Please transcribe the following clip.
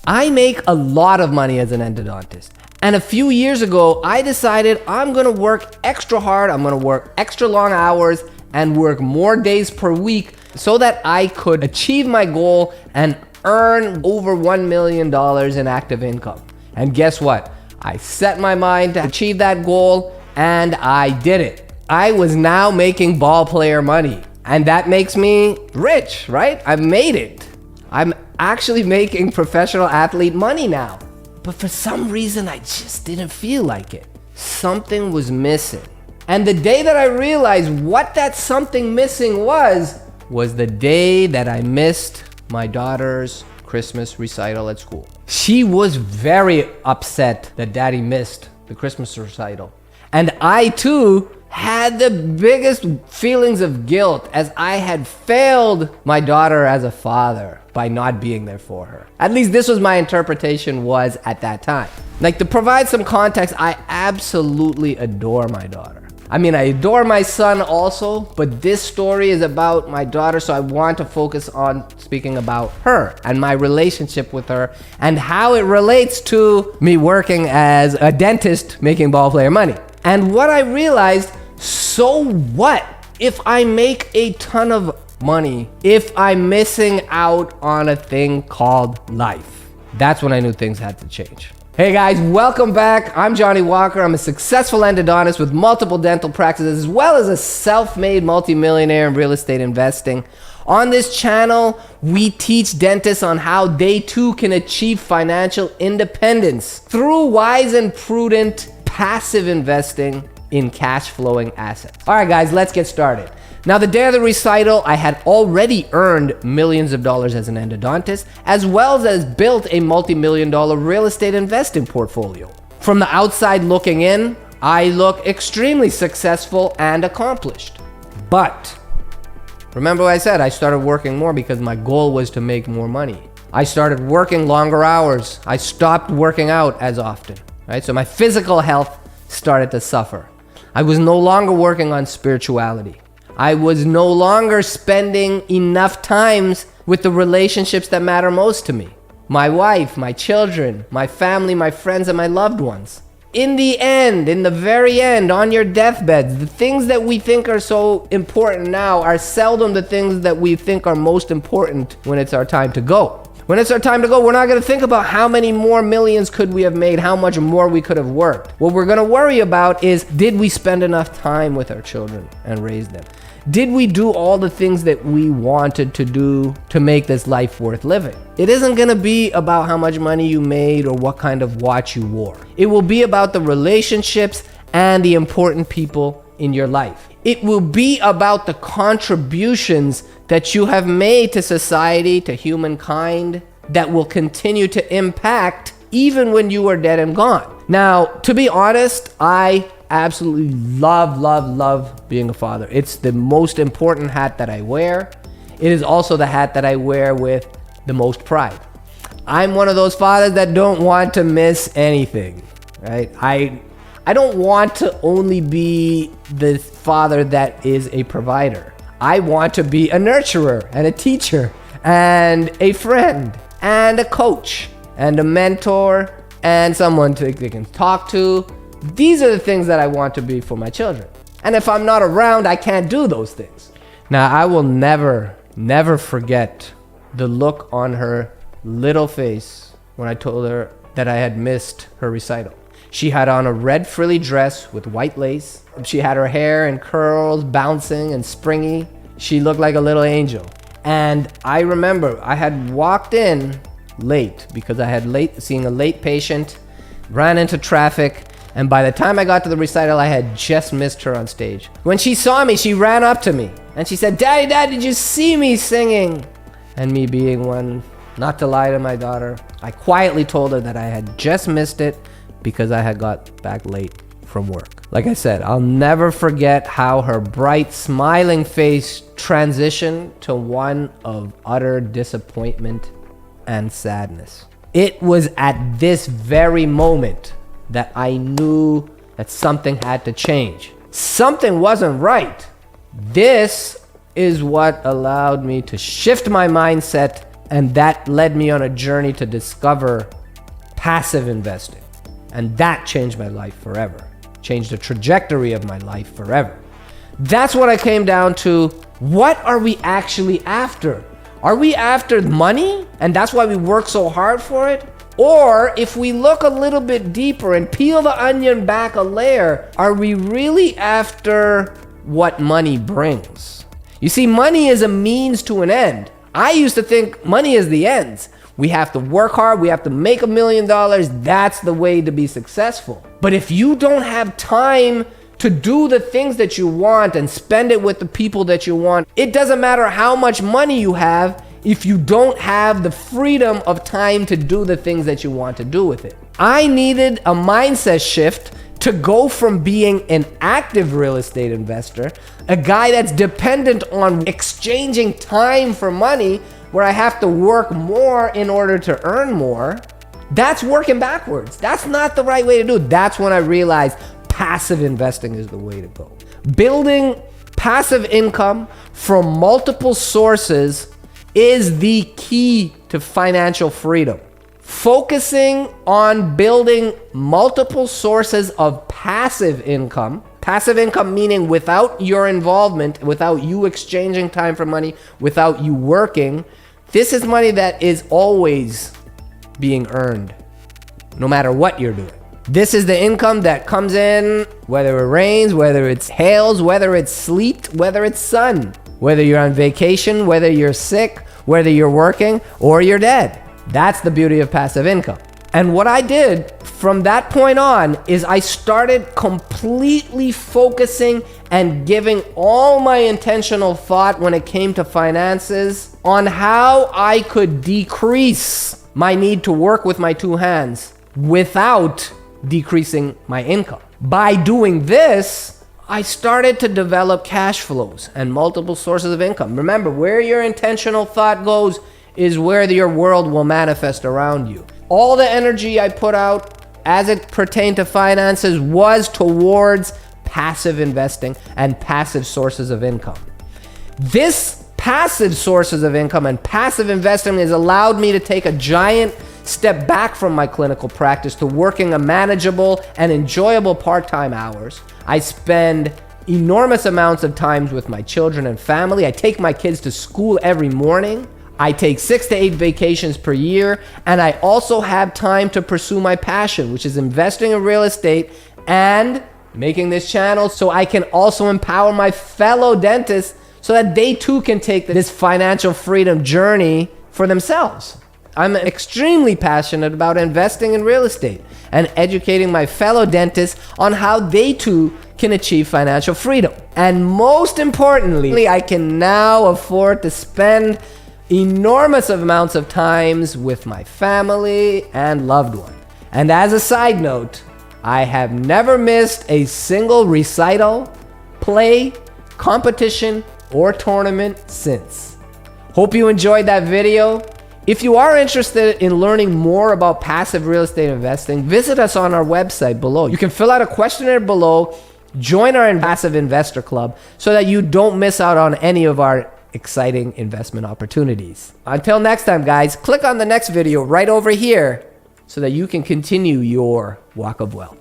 I make a lot of money as an endodontist. And a few years ago, I decided I'm gonna work extra hard, I'm gonna work extra long hours and work more days per week so that I could achieve my goal and earn over $1 million in active income. And guess what? I set my mind to achieve that goal and I did it. I was now making ball player money. And that makes me rich, right? I've made it. I'm actually making professional athlete money now. But for some reason, I just didn't feel like it. Something was missing. And the day that I realized what that something missing was the day that I missed my daughter's Christmas recital at school. She was very upset that Daddy missed the Christmas recital. And I too had the biggest feelings of guilt as I had failed my daughter as a father by not being there for her. At least this was my interpretation was at that time. Like, to provide some context, I absolutely adore my daughter. I mean, I adore my son also, but this story is about my daughter, so I want to focus on speaking about her and my relationship with her and how it relates to me working as a dentist making ball player money. And what I realized, so what if I make a ton of money if I'm missing out on a thing called life? That's when I knew things had to change. Hey guys, welcome back. I'm Johnny Walker. I'm a successful endodontist with multiple dental practices, as well as a self-made multimillionaire in real estate investing. On this channel, we teach dentists on how they too can achieve financial independence through wise and prudent passive investing in cash flowing assets. All right, guys, let's get started. Now, the day of the recital, I had already earned millions of dollars as an endodontist, as well as built a multi-million-dollar real estate investing portfolio. From the outside looking in, I look extremely successful and accomplished. But remember what I said, I started working more because my goal was to make more money. I started working longer hours. I stopped working out as often, right? So my physical health started to suffer. I was no longer working on spirituality. I was no longer spending enough times with the relationships that matter most to me. My wife, my children, my family, my friends, and my loved ones. In the end, in the very end, on your deathbeds, the things that we think are so important now are seldom the things that we think are most important when it's our time to go. When it's our time to go, we're not going to think about how many more millions could we have made, how much more we could have worked. What we're going to worry about is, did we spend enough time with our children and raise them? Did we do all the things that we wanted to do to make this life worth living? It isn't going to be about how much money you made or what kind of watch you wore. It will be about the relationships and the important people in your life. It will be about the contributions that you have made to society, to humankind, that will continue to impact even when you are dead and gone. Now, to be honest, I absolutely love being a father. It's the most important hat that I wear. It is also the hat that I wear with the most pride. I'm one of those fathers that don't want to miss anything, right? I don't want to only be the father that is a provider. I want to be a nurturer and a teacher and a friend and a coach and a mentor and someone they can talk to. These are the things that I want to be for my children. And if I'm not around, I can't do those things. Now, I will never forget the look on her little face when I told her that I had missed her recital. She had on a red frilly dress with white lace. She had her hair in curls, bouncing and springy. She looked like a little angel. And I remember I had walked in late because I had seen a late patient, ran into traffic, and by the time I got to the recital, I had just missed her on stage. When she saw me, she ran up to me and she said, Daddy, Dad, did you see me singing? And me being one, not to lie to my daughter, I quietly told her that I had just missed it because I had got back late from work. Like I said, I'll never forget how her bright, smiling face transitioned to one of utter disappointment and sadness. It was at this very moment that I knew that something had to change. Something wasn't right. This is what allowed me to shift my mindset And that led me on a journey to discover passive investing. And that changed my life forever. Changed the trajectory of my life forever. That's what I came down to. What are we actually after? Are we after money? And that's why we work so hard for it? Or if we look a little bit deeper and peel the onion back a layer, are we really after what money brings? You see, money is a means to an end. I used to think money is the ends. We have to work hard, we have to make $1 million, that's the way to be successful. But if you don't have time to do the things that you want and spend it with the people that you want, it doesn't matter how much money you have if you don't have the freedom of time to do the things that you want to do with it. I needed a mindset shift to go from being an active real estate investor, a guy that's dependent on exchanging time for money, where I have to work more in order to earn more. That's working backwards. That's not the right way to do it. That's when I realized passive investing is the way to go. Building passive income from multiple sources is the key to financial freedom. Focusing on building multiple sources of passive income meaning without your involvement, without you exchanging time for money, without you working, this is money that is always being earned, no matter what you're doing. This is the income that comes in, whether it rains, whether it's hails, whether it's sleet, whether it's sun, whether you're on vacation, whether you're sick, whether you're working or you're dead. That's the beauty of passive income. And what I did from that point on is I started completely focusing and giving all my intentional thought when it came to finances on how I could decrease my need to work with my two hands without decreasing my income. By doing this, I started to develop cash flows and multiple sources of income. Remember, where your intentional thought goes is where your world will manifest around you. All the energy I put out as it pertained to finances was towards passive investing and passive sources of income. This passive sources of income and passive investing has allowed me to take a giant step back from my clinical practice to working a manageable and enjoyable part-time hours. I spend enormous amounts of time with my children and family. I take my kids to school every morning. I take 6 to 8 vacations per year, and I also have time to pursue my passion, which is investing in real estate and making this channel so I can also empower my fellow dentists so that they too can take this financial freedom journey for themselves. I'm extremely passionate about investing in real estate and educating my fellow dentists on how they too can achieve financial freedom. And most importantly, I can now afford to spend enormous amounts of times with my family and loved one. And as a side note, I have never missed a single recital, play, competition, or tournament since. Hope you enjoyed that video. If you are interested in learning more about passive real estate investing, visit us on our website below. You can fill out a questionnaire below, join our Passive Investor Club so that you don't miss out on any of our exciting investment opportunities. Until next time, guys, click on the next video right over here so that you can continue your walk of wealth.